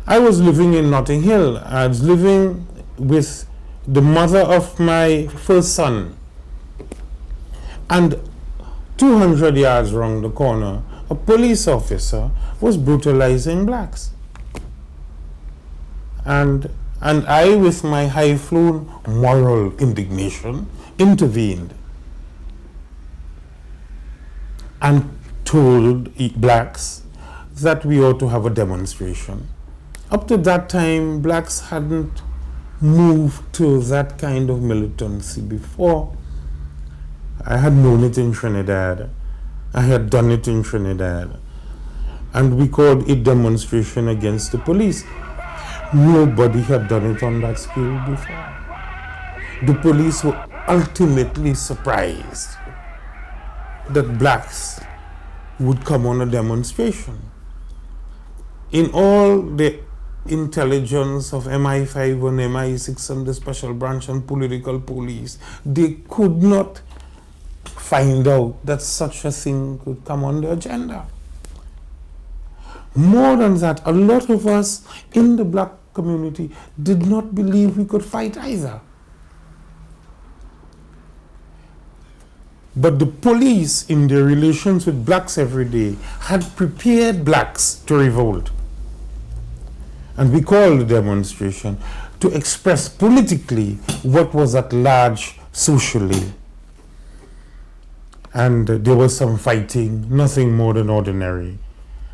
I was living in Notting Hill. I was living with the mother of my first son. And 200 yards round the corner, a police officer was brutalizing blacks. And I, with my high-flown moral indignation, intervened and told blacks that we ought to have a demonstration. Up to that time, blacks hadn't moved to that kind of militancy before. I had known it in Trinidad. I had done it in Trinidad. And we called it demonstration against the police. Nobody had done it on that scale before. The police were ultimately surprised that blacks would come on a demonstration. In all the intelligence of MI5 and MI6 and the Special Branch and political police, they could not find out that such a thing could come on the agenda. More than that, a lot of us in the black community did not believe we could fight either. But the police, in their relations with blacks every day, had prepared blacks to revolt. And we called the demonstration to express politically what was at large socially. And there was some fighting, nothing more than ordinary.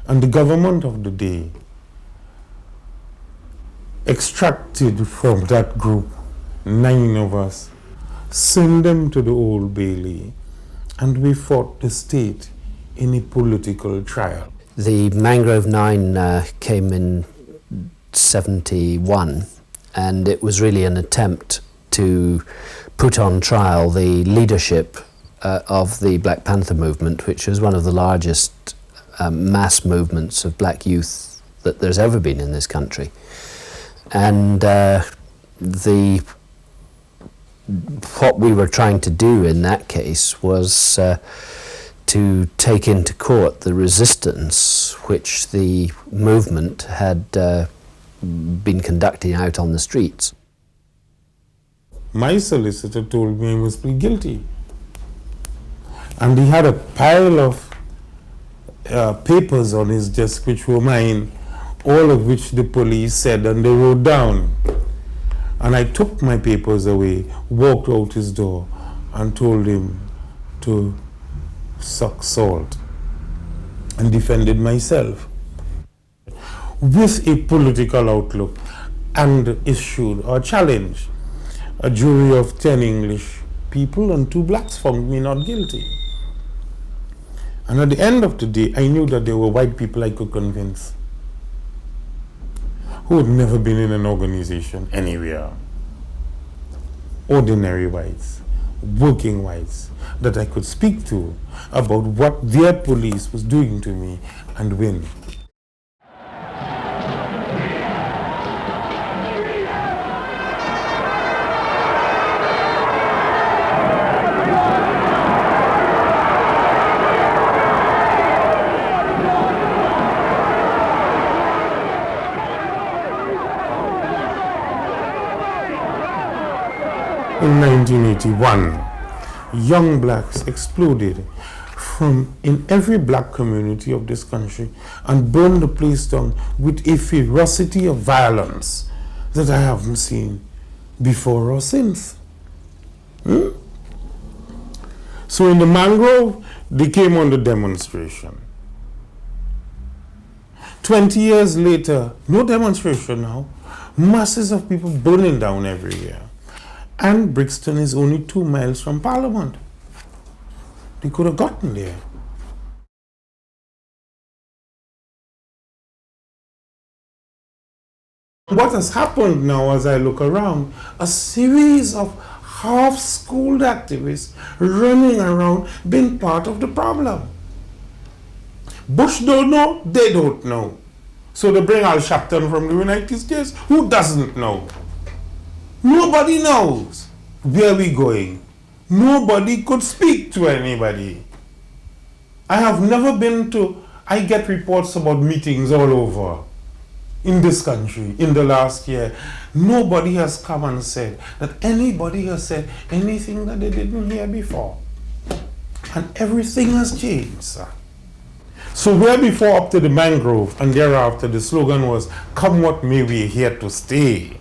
And the government of the day extracted from that group 9 of us, sent them to the Old Bailey, and we fought the state in a political trial. The Mangrove 9 came in 71, and it was really an attempt to put on trial the leadership of the Black Panther movement, which was one of the largest mass movements of black youth that there's ever been in this country. And what we were trying to do in that case was to take into court the resistance which the movement had been conducting out on the streets. My solicitor told me I must plead guilty. And he had a pile of papers on his desk which were mine, all of which the police said and they wrote down. And I took my papers away, walked out his door and told him to suck salt and defended myself with a political outlook and issued a challenge. A jury of 10 English people and 2 blacks found me not guilty. And at the end of the day, I knew that there were white people I could convince who had never been in an organization anywhere. Ordinary whites, working whites, that I could speak to about what their police was doing to me and win. In 1981, young blacks exploded from in every black community of this country and burned the place down with a ferocity of violence that I haven't seen before or since. So in the Mangrove, they came on the demonstration. 20 years later, no demonstration now, masses of people burning down everywhere. And Brixton is only 2 miles from Parliament. They could have gotten there. What has happened now as I look around, a series of half-schooled activists running around being part of the problem. Bush don't know, they don't know. So they bring Al Sharpton from the United States, who doesn't know? Nobody knows where we're going. Nobody could speak to anybody. I have never been to, I get reports about meetings all over. in this country in the last year, nobody has come and said that anybody has said anything that they didn't hear before. And everything has changed, sir. So where before up to the Mangrove and thereafter the slogan was, come what may, we're here to stay.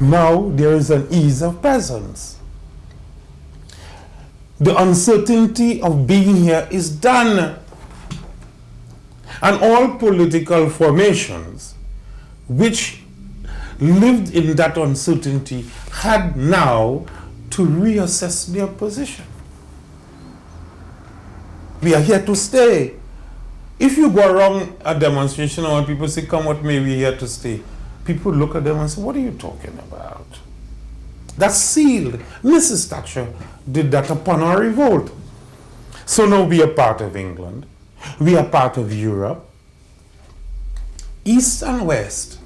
Now there is an ease of presence. The uncertainty of being here is done. And all political formations which lived in that uncertainty had now to reassess their position. We are here to stay. If you go around a demonstration and people say, come what may, we're here to stay, people look at them and say, what are you talking about? That's sealed. Mrs. Thatcher did that upon our revolt. So now we are part of England. We are part of Europe. East and West.